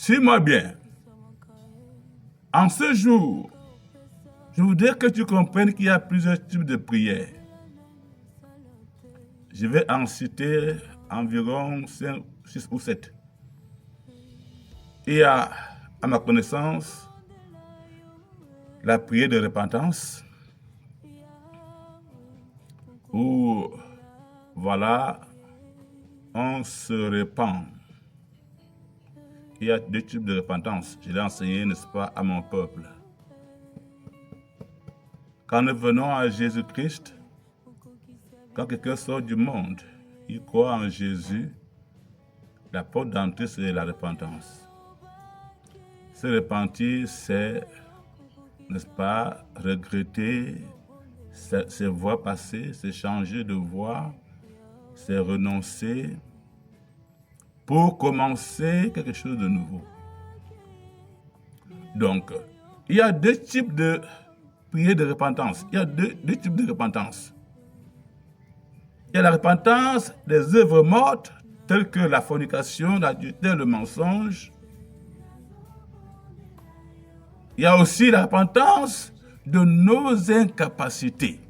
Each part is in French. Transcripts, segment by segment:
Suis-moi bien. En ce jour, je voudrais que tu comprennes qu'il y a plusieurs types de prières. Je vais en citer environ 5, 6 ou 7. Il y a, à ma connaissance, la prière de repentance, où, voilà, on se repent. Il y a 2 types de repentance. Je l'ai enseigné, n'est-ce pas, à mon peuple. Quand nous venons à Jésus-Christ, quand quelqu'un sort du monde, il croit en Jésus, la porte d'entrée, c'est la repentance. Se repentir, c'est, n'est-ce pas, regretter ses voies passées, c'est changer de voie, c'est renoncer pour commencer quelque chose de nouveau. Donc, il y a 2 types de prières de repentance. Il y a deux types de repentance. Il y a la repentance des œuvres mortes, telles que la fornication, l'adultère, le mensonge. Il y a aussi la repentance de nos incapacités,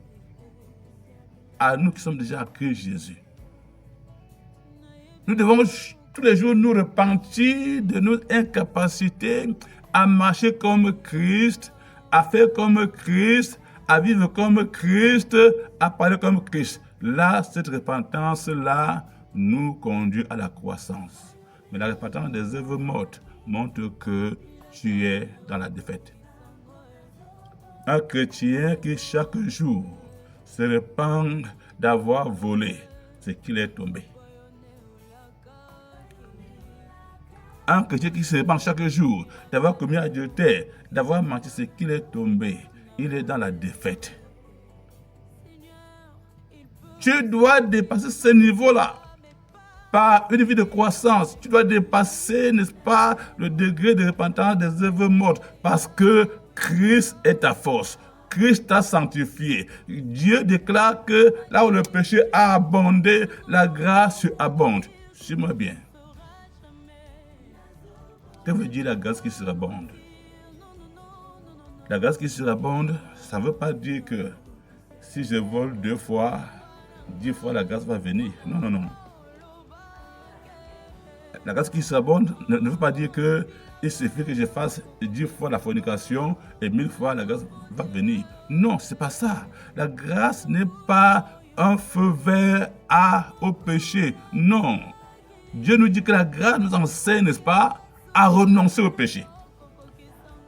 à nous qui sommes déjà à Christ Jésus. Nous devons tous les jours nous repentir de nos incapacités à marcher comme Christ, à faire comme Christ, à vivre comme Christ, à parler comme Christ. Là, cette repentance-là nous conduit à la croissance. Mais la repentance des œuvres mortes montre que tu es dans la défaite. Un chrétien qui chaque jour se repent d'avoir volé, c'est qu'il est tombé. Un chrétien qui se repent chaque jour d'avoir commis adultère, d'avoir menti, c'est qu'il est tombé. Il est dans la défaite. Tu dois dépasser ce niveau-là par une vie de croissance. Tu dois dépasser, n'est-ce pas, le degré de repentance des œuvres mortes, parce que Christ est ta force. Christ t'a sanctifié. Dieu déclare que là où le péché a abondé, la grâce abonde. Suis-moi bien. Que veut dire la grâce qui surabonde? La grâce qui surabonde, ça ne veut pas dire que si je vole 2 fois, 10 fois la grâce va venir. Non, non, non. La grâce qui surabonde ne veut pas dire que il suffit que je fasse 10 fois la fornication et 1000 fois la grâce va venir. Non, c'est pas ça. La grâce n'est pas un feu vert au péché. Non. Dieu nous dit que la grâce nous enseigne, n'est-ce pas, à renoncer au péché.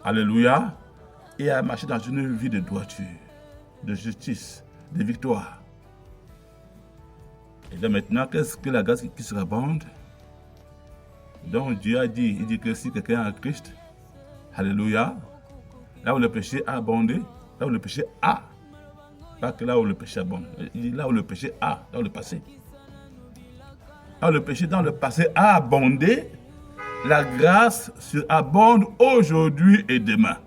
Alléluia. Et à marcher dans une vie de droiture, de justice, de victoire. Et donc maintenant, qu'est-ce que la grâce qui surabonde? Donc Dieu a dit, il dit que si quelqu'un est en Christ, alléluia, là où le péché a abondé, là où le péché a, pas que là où le péché abonde, il dit là où le péché a, dans le passé. Là où le péché dans le passé a abondé, la grâce surabonde aujourd'hui et demain.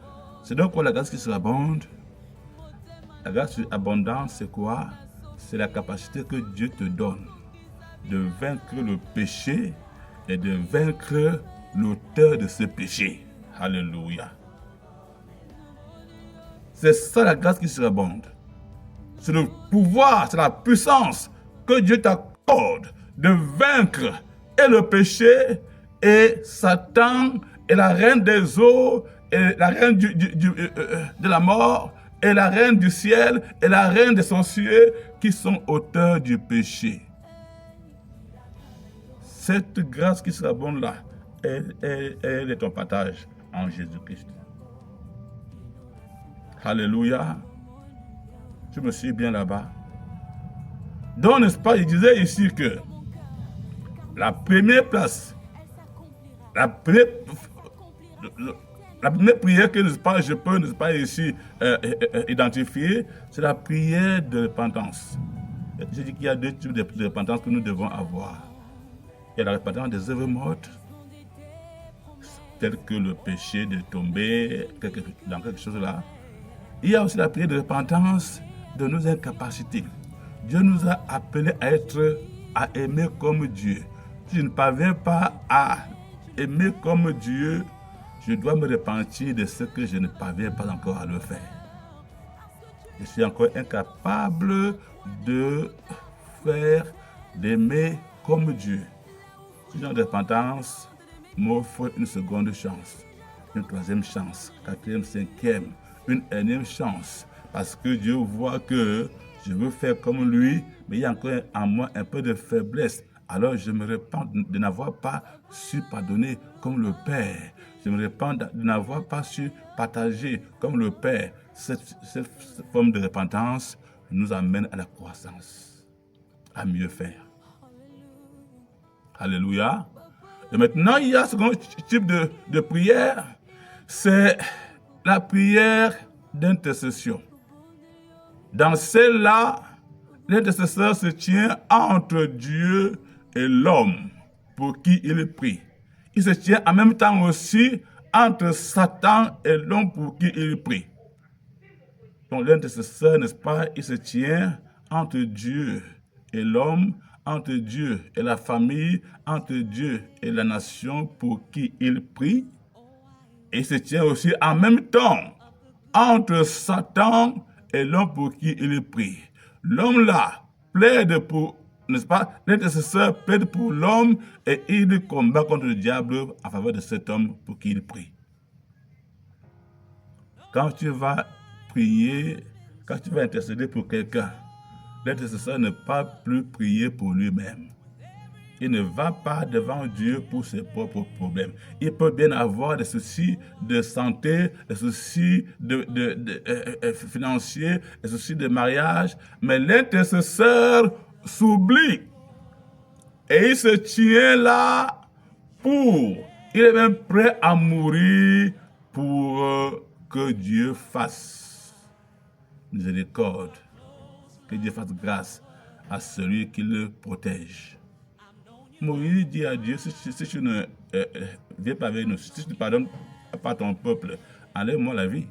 C'est donc quoi la grâce qui surabonde? La grâce surabondante, c'est quoi? C'est la capacité que Dieu te donne de vaincre le péché et de vaincre l'auteur de ce péché. Alléluia. C'est ça la grâce qui surabonde. C'est le pouvoir, c'est la puissance que Dieu t'accorde de vaincre et le péché et Satan et la reine des eaux et la reine de la mort et la reine du ciel et la reine des sorciers qui sont auteurs du péché. Cette grâce qui surabonde là, elle est ton partage en Jésus-Christ. Alléluia. Je me suis bien là-bas. Donc, n'est-ce pas, il disait ici que la première place, la première prière que, n'est-ce pas, je peux, n'est-ce pas, ici identifier, c'est la prière de repentance. J'ai dit qu'il y a 2 types de repentance que nous devons avoir. Il y a la repentance des œuvres mortes, telles que le péché de tomber dans quelque chose là. Il y a aussi la prière de repentance de nos incapacités. Dieu nous a appelés à aimer comme Dieu. Si je ne parviens pas à aimer comme Dieu, je dois me repentir de ce que je ne parviens pas encore à le faire. Je suis encore incapable de faire, d'aimer comme Dieu. Ce genre de repentance m'offre une seconde chance, une troisième chance, quatrième, cinquième, une énième chance. Parce que Dieu voit que je veux faire comme lui, mais il y a encore en moi un peu de faiblesse. Alors je me repens de n'avoir pas su pardonner comme le Père. Je me repens de n'avoir pas su partager comme le Père. Cette forme de repentance nous amène à la croissance, à mieux faire. Alléluia. Et maintenant, il y a ce second type de prière, c'est la prière d'intercession. Dans celle-là, l'intercesseur se tient entre Dieu et l'homme pour qui il prie. Il se tient en même temps aussi entre Satan et l'homme pour qui il prie. Donc l'intercesseur, n'est-ce pas, il se tient entre Dieu et l'homme, entre Dieu et la famille, entre Dieu et la nation pour qui il prie. Et il se tient aussi en même temps entre Satan et l'homme pour qui il prie. L'homme là plaide pour, n'est-ce pas, l'intercesseur plaide pour l'homme et il combat contre le diable en faveur de cet homme pour qui il prie. Quand tu vas prier, quand tu vas intercéder pour quelqu'un, l'intercesseur ne va plus prier pour lui-même. Il ne va pas devant Dieu pour ses propres problèmes. Il peut bien avoir des soucis de santé, des soucis financiers, des soucis de mariage, mais l'intercesseur s'oublie. Et il se tient là il est même prêt à mourir pour que Dieu fasse miséricorde, que Dieu fasse grâce à celui qui le protège. Moïse dit à Dieu, si tu ne viens pas avec nous, si tu ne pardonnes pas ton peuple, enlève-moi la vie.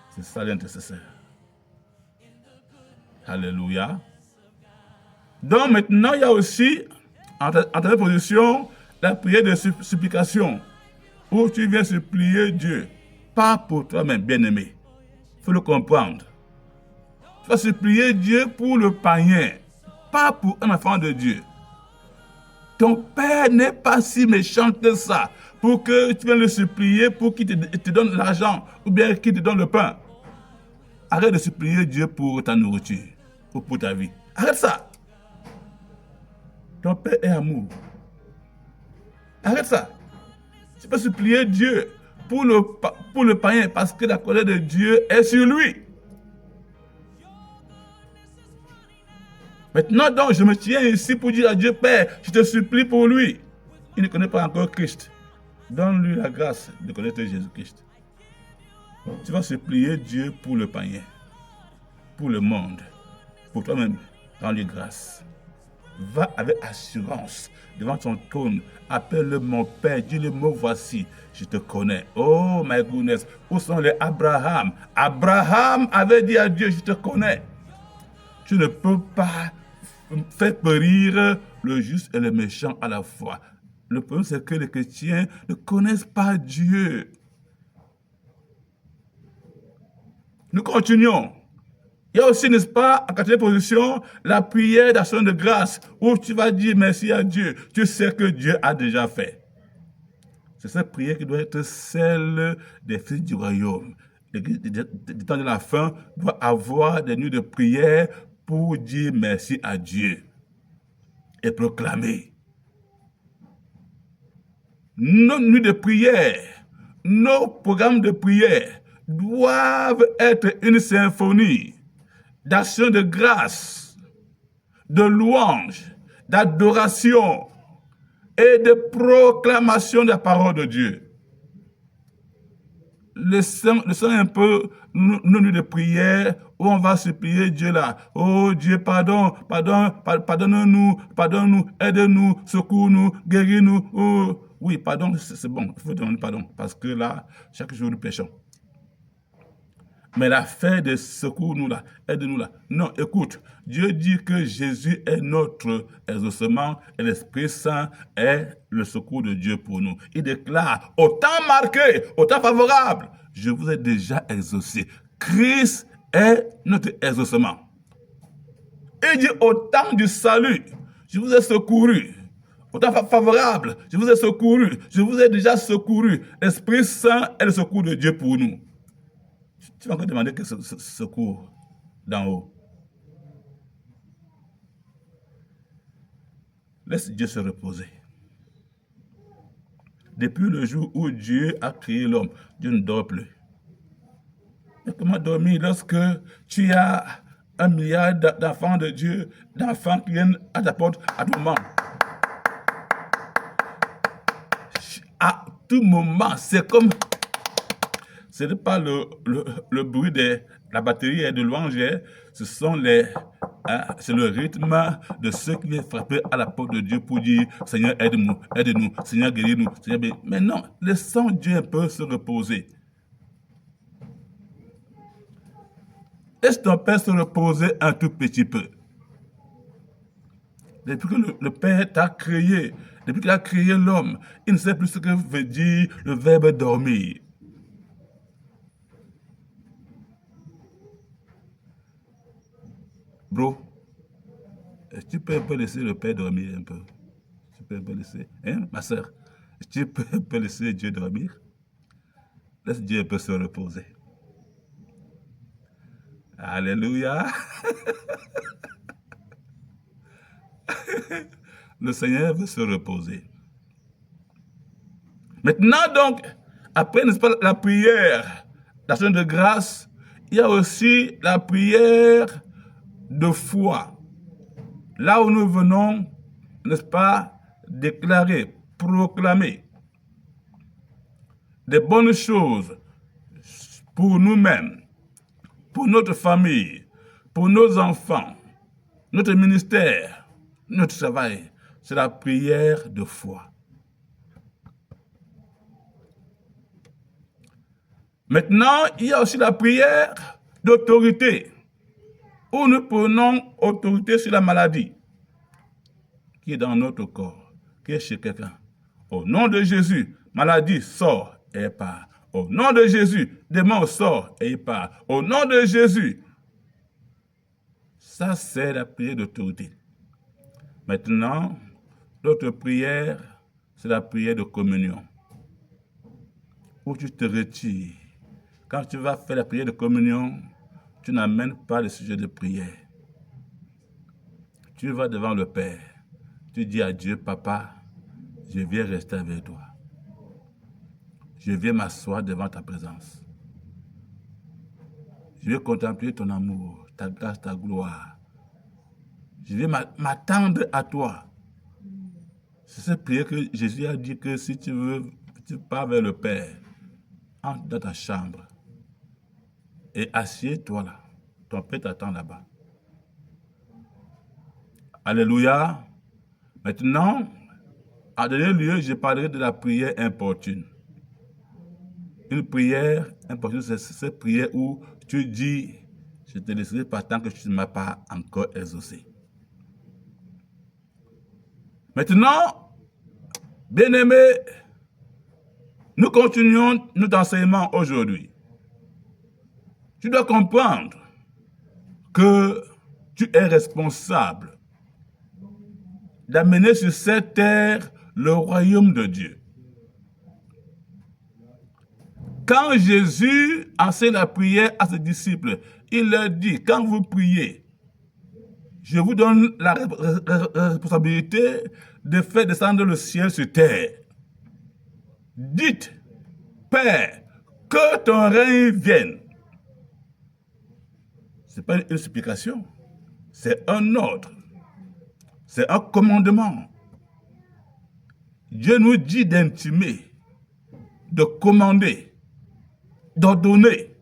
C'est ça l'intercesseur. Alléluia. Donc maintenant, il y a aussi, en ta position, la prière de supplication, où tu viens supplier Dieu, pas pour toi-même, bien-aimé. Il faut le comprendre. Tu vas supplier Dieu pour le païen, pas pour un enfant de Dieu. Ton père n'est pas si méchant que ça pour que tu viennes le supplier pour qu'il te donne l'argent ou bien qu'il te donne le pain. Arrête de supplier Dieu pour ta nourriture ou pour ta vie. Arrête ça. Ton père est amour. Arrête ça. Tu peux supplier Dieu pour le païen parce que la colère de Dieu est sur lui. Maintenant, donc, je me tiens ici pour dire à Dieu, Père, je te supplie pour lui. Il ne connaît pas encore Christ. Donne-lui la grâce de connaître Jésus-Christ. Tu vas supplier Dieu pour le païen, pour le monde, pour toi-même. Rends-lui grâce. Va avec assurance devant son trône. Appelle-le mon Père. Dis-le, me voici. Je te connais. Oh, my goodness. Où sont les Abraham? Abraham avait dit à Dieu, je te connais. Tu ne peux pas faire périr le juste et le méchant à la fois. Le problème, c'est que les chrétiens ne connaissent pas Dieu. Nous continuons. Il y a aussi, n'est-ce pas, en quatrième position, la prière d'action de grâce, où tu vas dire merci à Dieu. Tu sais que Dieu a déjà fait. C'est cette prière qui doit être celle des fils du royaume. L'Église du temps de la fin doit avoir des nuits de prière pour dire merci à Dieu et proclamer. Nos nuits de prière, nos programmes de prière doivent être une symphonie d'action de grâce, de louange, d'adoration et de proclamation de la parole de Dieu. Laissons un peu nos nuits de prière où on va supplier Dieu là. Oh Dieu, pardonne-nous, aide-nous, secours-nous, guéris-nous. Oh, oui, pardon, c'est bon, il faut demander pardon parce que là, chaque jour nous péchons. Mais l'affaire de secours-nous là, aide-nous là. Non, écoute, Dieu dit que Jésus est notre exaucement et l'Esprit Saint est le secours de Dieu pour nous. Il déclare, au temps marqué, au temps favorable, je vous ai déjà exaucé. Christ est notre exaucement. Il dit, au temps du salut, je vous ai secouru. Au temps favorable, je vous ai secouru. Je vous ai déjà secouru. L'Esprit Saint est le secours de Dieu pour nous. Tu vas encore demander que ce secours d'en haut. Laisse Dieu se reposer. Depuis le jour où Dieu a créé l'homme, Dieu ne dort plus. Mais comment dormir lorsque tu as 1 milliard d'enfants de Dieu, d'enfants qui viennent à ta porte à tout moment? À tout moment, c'est comme... Ce n'est pas le bruit de la batterie et de louange, c'est le rythme de ceux qui viennent frapper à la porte de Dieu pour dire « Seigneur, aide-nous, aide-nous, Seigneur, guéris-nous. » Mais non, laissons Dieu un peu se reposer. Laisse ton Père se reposer un tout petit peu. Depuis que le Père t'a créé, depuis qu'il a créé l'homme, il ne sait plus ce que veut dire le verbe dormir. Bro, tu peux un peu laisser le Père dormir un peu. Tu peux un peu laisser, hein, ma soeur? Tu peux un peu laisser Dieu dormir? Laisse Dieu un peu se reposer. Alléluia. Le Seigneur veut se reposer. Maintenant donc, après, n'est-ce pas, la prière d'action de grâce, il y a aussi la prière de foi. Là où nous venons, n'est-ce pas, déclarer, proclamer des bonnes choses pour nous-mêmes, pour notre famille, pour nos enfants, notre ministère, notre travail. C'est la prière de foi. Maintenant, il y a aussi la prière d'autorité, où nous prenons autorité sur la maladie qui est dans notre corps, qui est chez quelqu'un. Au nom de Jésus, maladie sort et part. Au nom de Jésus, démon sort et part. Au nom de Jésus. Ça, c'est la prière d'autorité. Maintenant, l'autre prière, c'est la prière de communion, où tu te retires. Quand tu vas faire la prière de communion, tu n'amènes pas le sujet de prière. Tu vas devant le Père. Tu dis à Dieu, Papa, je viens rester avec toi. Je viens m'asseoir devant ta présence. Je viens contempler ton amour, ta grâce, ta gloire. Je viens m'attendre à toi. C'est cette prière que Jésus a dit que si tu veux, tu pars vers le Père, entre dans ta chambre et assieds-toi là. Ton Père t'attend là-bas. Alléluia. Maintenant, en dernier lieu, je parlerai de la prière importune. Une prière importune, c'est cette prière où tu dis, je te laisserai pas tant que tu ne m'as pas encore exaucé. Maintenant, bien-aimés, nous continuons notre enseignement aujourd'hui. Tu dois comprendre que tu es responsable d'amener sur cette terre le royaume de Dieu. Quand Jésus enseigne la prière à ses disciples, il leur dit, quand vous priez, je vous donne la responsabilité de faire descendre le ciel sur terre. Dites, Père, que ton règne vienne. Ce n'est pas une explication, c'est un ordre, c'est un commandement. Dieu nous dit d'intimer, de commander, d'ordonner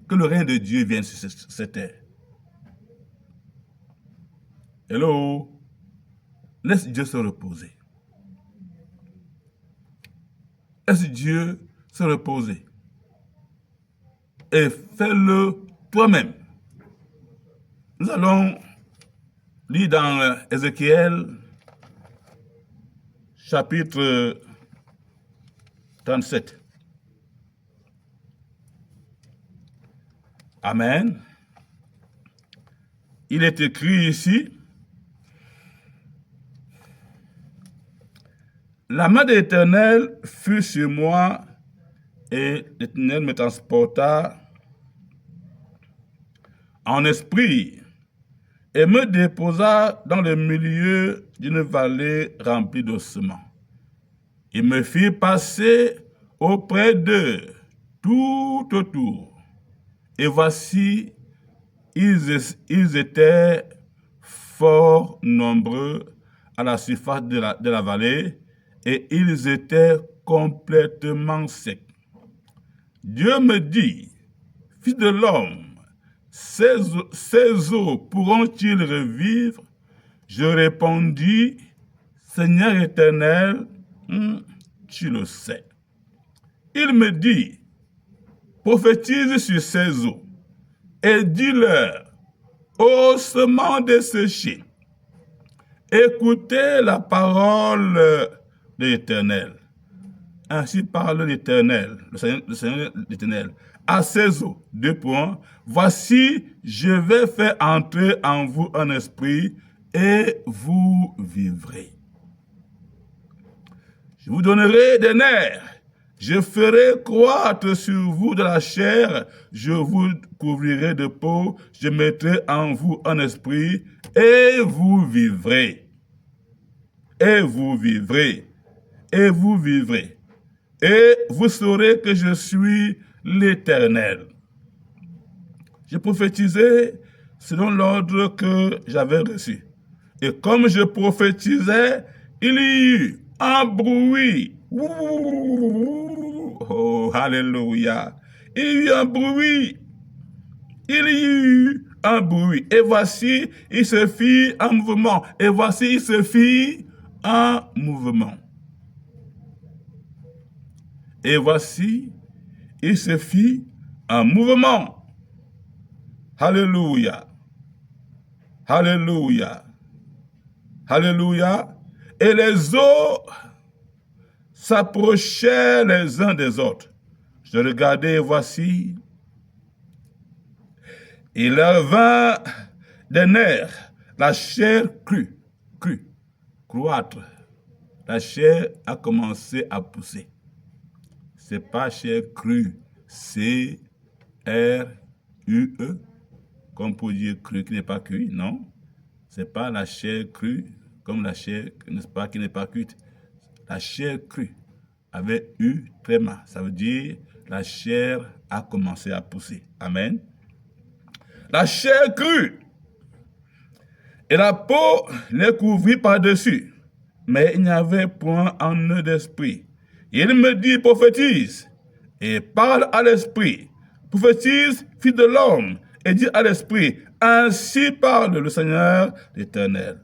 que le règne de Dieu vienne sur cette terre. Hello, laisse Dieu se reposer. Laisse Dieu se reposer. et fais-le toi-même. Nous allons lire dans Ézéchiel, chapitre 37. Amen. Il est écrit ici, la main de l'Éternel fut sur moi, et l'Éternel me transporta en esprit et me déposa dans le milieu d'une vallée remplie d'ossements. Il me fit passer auprès d'eux tout autour. Et voici, ils étaient fort nombreux à la surface de la vallée, et ils étaient complètement secs. Dieu me dit, fils de l'homme, ces eaux pourront-ils revivre? Je répondis, Seigneur éternel, tu le sais. Il me dit, prophétise sur ces eaux et dis-leur, ossements desséchés, écoutez la parole de l'Éternel. Ainsi parle l'Éternel, le Seigneur l'Éternel. À ces eaux, 2 points, voici, je vais faire entrer en vous un esprit et vous vivrez. Je vous donnerai des nerfs, je ferai croître sur vous de la chair, je vous couvrirai de peau, je mettrai en vous un esprit et vous vivrez. Et vous vivrez. Et vous vivrez. Et vous saurez que je suis l'Éternel. Je prophétisais selon l'ordre que j'avais reçu. Et comme je prophétisais, il y eut un bruit. Oh, alléluia. Il y eut un bruit. Il y eut un bruit. Et voici, il se fit un mouvement. Et voici, il se fit un mouvement. Et voici, il se fit un mouvement. Alléluia. Alléluia. Alléluia. Et les eaux s'approchaient les uns des autres. Je regardais et voici, il leur vint des nerfs, la chair crut, croître. La chair a commencé à pousser. C'est pas chair crue, C-R-U-E, comme pour dire cru qui n'est pas cuit, non. C'est pas la chair crue, comme la chair, n'est-ce pas, qui n'est pas cuite. La chair crue avait eu tréma, ça veut dire la chair a commencé à pousser. Amen. La chair crue, et la peau les couvrit par-dessus, mais il n'y avait point en eux d'esprit. Il me dit, prophétise, et parle à l'esprit. Prophétise, fils de l'homme, et dis à l'esprit, ainsi parle le Seigneur l'Éternel.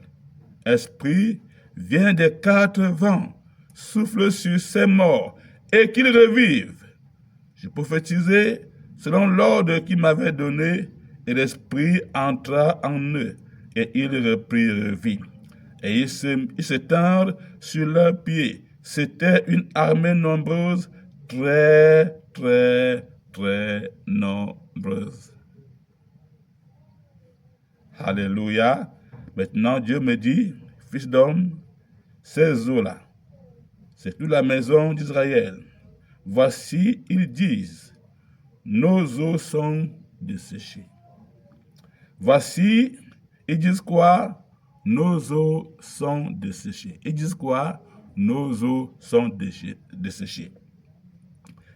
Esprit, viens des 4 vents, souffle sur ces morts, et qu'ils revivent. Je prophétisais selon l'ordre qu'il m'avait donné, et l'esprit entra en eux, et ils reprirent vie. Et ils s'étendent sur leurs pieds. C'était une armée nombreuse, très, très, très nombreuse. Alléluia. Maintenant, Dieu me dit, fils d'homme, ces eaux-là, c'est toute la maison d'Israël. Voici, ils disent, nos eaux sont desséchées. Voici, ils disent quoi? Nos eaux sont desséchées. Ils disent quoi? Nos eaux sont desséchées.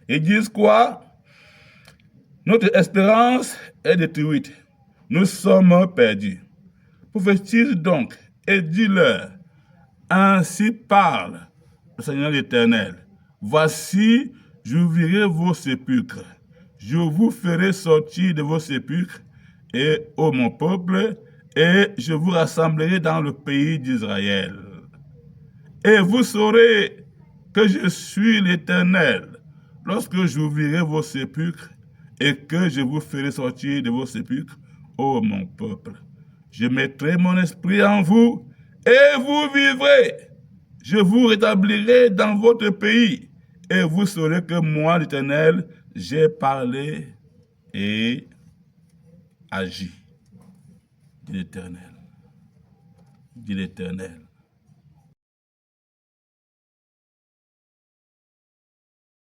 Ils disent quoi? Notre espérance est détruite. Nous sommes perdus. Prophétise donc et dis-leur, ainsi parle le Seigneur l'Éternel. Voici, j'ouvrirai vos sépulcres. Je vous ferai sortir de vos sépulcres, et ô mon peuple, et je vous rassemblerai dans le pays d'Israël. Et vous saurez que je suis l'Éternel, lorsque j'ouvrirai vos sépulcres, et que je vous ferai sortir de vos sépulcres, ô mon peuple. Je mettrai mon esprit en vous, et vous vivrez. Je vous rétablirai dans votre pays, et vous saurez que moi, l'Éternel, j'ai parlé et agi. Dit l'Éternel. Dit l'Éternel.